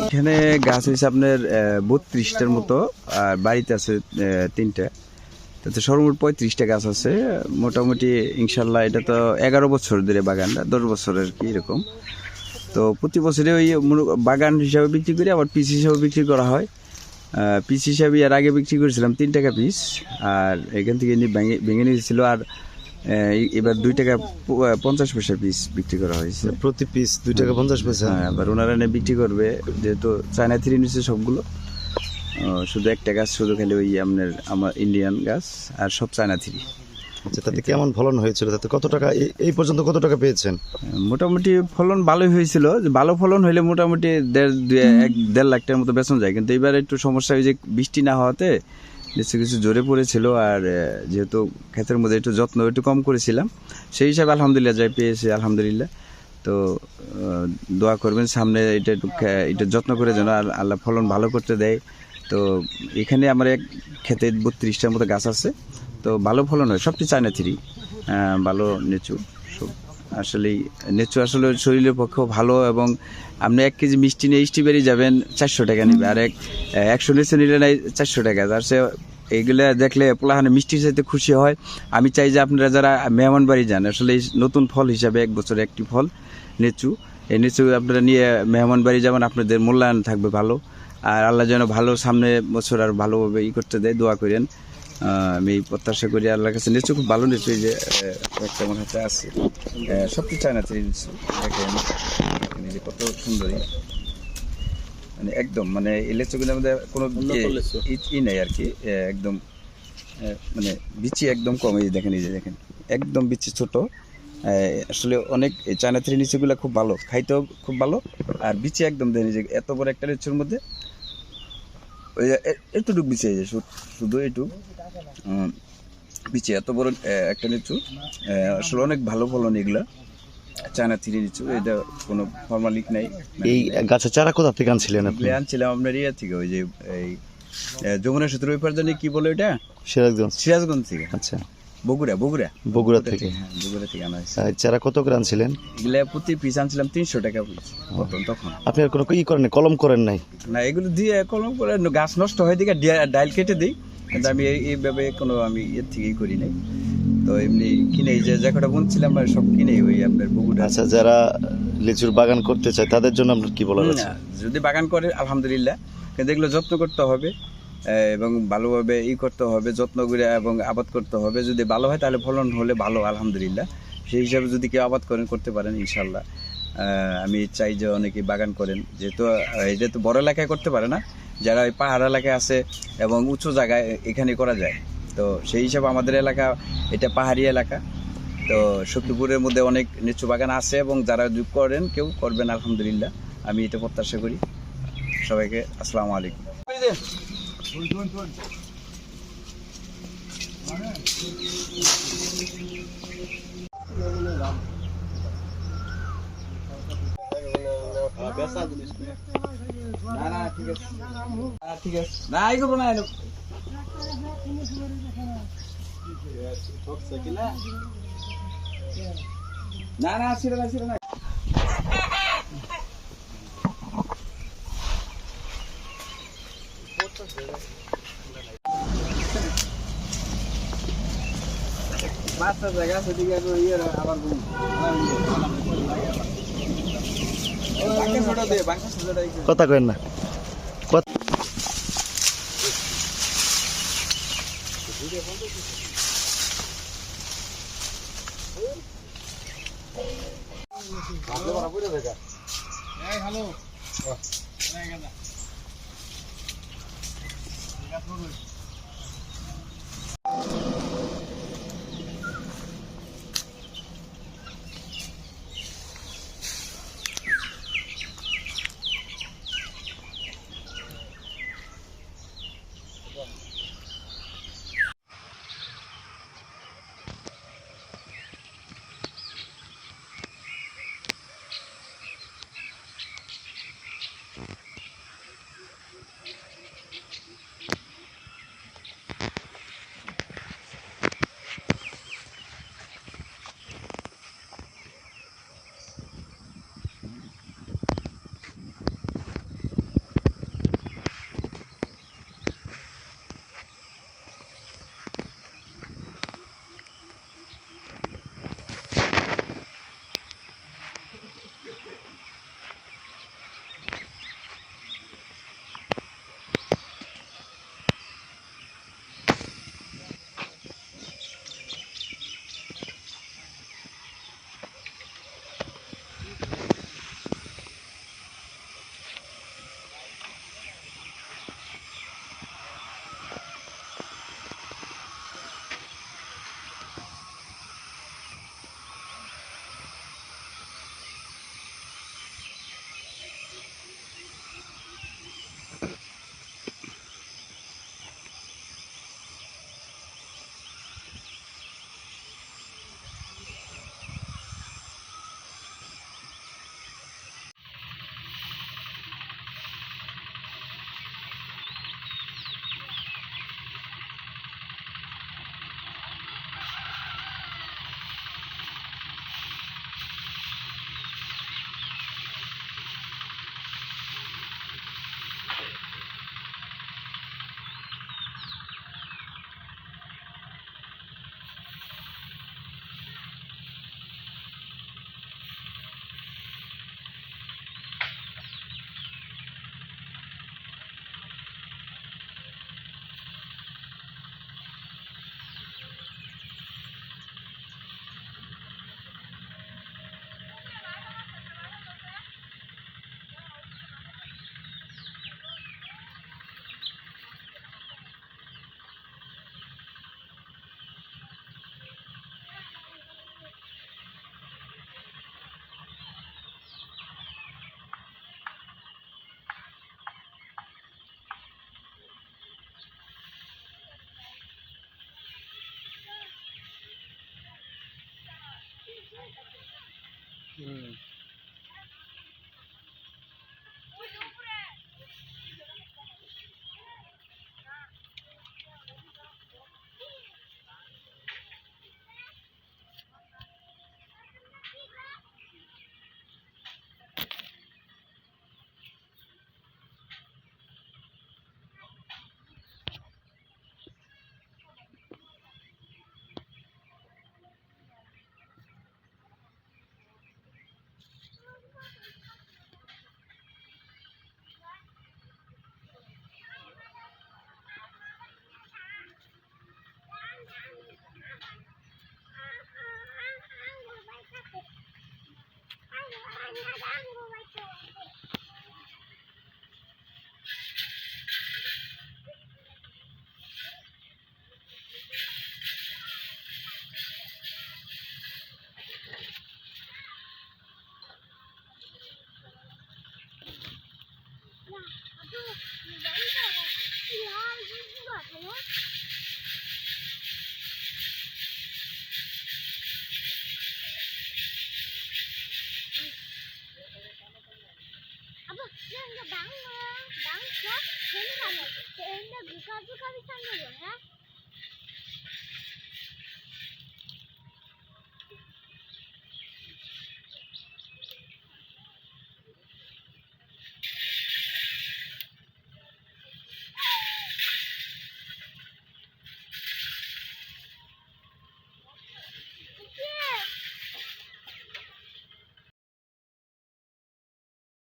এখানে গাছ হয়েছে আপনার 32টার মতো, আর বাড়িতে আছে 3টা, তাতে সর্বমোট 35টা গাছ আছে মোটামুটি। ইনশাল্লাহ এটা তো 11 বছর ধরে বাগানটা, 10 বছরের কি এরকম। তো প্রতি বছরে ওই বাগান হিসাবে বিক্রি করি, আবার পিস হিসাবে বিক্রি করা হয়। পিস হিসাবে এর আগে বিক্রি করেছিলাম 3 টাকা পিস, আর এখান থেকে ভেঙে নিয়েছিল, আর এবার 2 টাকা 50 পয়সা পিস বিক্রি করা হয়েছে। প্রতি পিস 2 টাকা 50 পয়সা। হ্যাঁ, আবার ওনারা বিক্রি করবে, যেহেতু চায়না থ্রি নিচ্ছে সবগুলো। শুধু একটা গাছ, শুধু খালি ওই আমার ইন্ডিয়ান গাছ, আর সব চায়না থ্রি। আচ্ছা, তাতে কেমন ফলন হয়েছিল? তাতে কত টাকা এই পর্যন্ত কত টাকা পেয়েছেন? মোটামুটি ফলন ভালোই হয়েছিল। ভালো ফলন হইলে মোটামুটি 1.5 লাখ টাকার মতো বেচন যায়, কিন্তু এবার একটু সমস্যা হয়েছে বৃষ্টি না হওয়াতে কিছু জোরে পড়েছিল, আর যেহেতু ক্ষেতের মধ্যে একটু যত্ন একটু কম করেছিলাম, সেই হিসাবে আলহামদুলিল্লাহ যাই পেয়েছি আলহামদুলিল্লাহ। তো দোয়া করবেন সামনে এটা যত্ন করে যেন আল্লাহ ফলন ভালো করতে দেয়। তো এখানে আমার এক ক্ষেতে 32টার মতো গাছ আছে, তো ভালো ফলন হয়। সবচেয়ে চায়না থ্রি, ভালো নেচু সব। আসলেই নেচু আসলে শরীরের পক্ষেও ভালো, এবং আপনি 1 কেজি মিষ্টি নিয়ে স্ট্রবেরি যাবেন 400 টাকা নেবে, আর 100 নেচু নিলে নাই 400 টাকা। আর সে এইগুলো দেখলে পোলাহানে মিষ্টির চাইতে খুশি হয়। আমি চাই যে আপনারা যারা মেহমান বাড়ি যান, আসলে নতুন ফল হিসাবে 1 বছরে একটি ফল নেচু, এই নেচু আপনারা নিয়ে মেহমান বাড়ি যাবেন, আপনাদের মূল্যায়ন থাকবে ভালো। আর আল্লাহ যেন ভালো সামনে বছর আর ভালোভাবে করতে দেয়, দোয়া করেন। আমি প্রত্যাশা করি আল্লাহর কাছে। নেচু খুব ভালো নেচু, এই যে একটা মনে হাতে আছে, সবচেয়ে চায়না থ্রি নেচু। দেখেন যে কত সুন্দরী, মানে একদম মানে এই লেচুগুলোর মধ্যে কোনো ই নেই আর কি, একদম মানে বিচি একদম কম। এই দেখেন, এই যে দেখেন একদম বিচি ছোট। আসলে অনেক চায়না থ্রি লিচুগুলো খুব ভালো, খাইতেও খুব ভালো, আর বিচি একদম দেন। যে এত বড় একটা লিচুর মধ্যে ওই এতটুকু বিচি, এই যে শুধু এইটুক বিচি, এত বড় একটা লিচু। আসলে অনেক ভালো ফলন এগুলা চায়না থ্রি লিচু, এটা কোনো ফর্মালিক নাই। এই গাছের চারা কোথা থেকে আনছিলেন আপনি? আনছিলাম আপনার ইয়া থেকে, ওই যে এই যমুনা সেতুর ওই পার জানি কি বলে ওইটা, সিরাজগঞ্জ থেকে। আচ্ছা, বগুড়া থেকে, হ্যাঁ বগুড়া থেকে আনা হয়েছে। চারা কত করে আনছিলেন? এগুলা প্রতি পিস আনছিলাম 300 টাকা পিস তখন। আপনি আর কোনো করেন কলম করেন নাই? না, এগুলো দিয়ে কলম করে গাছ নষ্ট হয় দিকে ডাইল কেটে দিই, কিন্তু আমি এইভাবে কোনো আমি এর থেকেই করি নাই। তো এমনি কিনে যে কটা বলছিলাম সব কিনে ওই আপনার বগুড়া। আচ্ছা, যারা লিচুর বাগান করতে চায় তাদের জন্য আপনার কি বলার আছে? যদি বাগান করে আলহামদুলিল্লাহ, কিন্তু এগুলো যত্ন করতে হবে, এবং ভালোভাবে করতে হবে, যত্ন করে এবং আবাদ করতে হবে। যদি ভালো হয় তাহলে ফলন হলে ভালো আলহামদুলিল্লাহ। সেই হিসাবে যদি কেউ আবাদ করতে পারেন ইনশাল্লাহ। আমি চাই যে অনেকে বাগান করেন, যেহেতু এটা তো বড় এলাকায় করতে পারে না, যারা ওই পাহাড় এলাকায় আছে এবং উঁচু জায়গায় এখানে করা যায়। তো সেই হিসাবে আমাদের এলাকা এটা পাহাড়ি এলাকা, তো শক্তিপুরের মধ্যে অনেক লিচু বাগান আছে, এবং যারা করেন কেউ করবেন আলহামদুলিল্লাহ, আমি এটা প্রত্যাশা করি। সবাইকে আসসালামু আলাইকুম। ঠিক আছে, না এই করবো না, না ছিল না। পাঁচটা জায়গা সেদিকে আবার কথা কেন না? হুম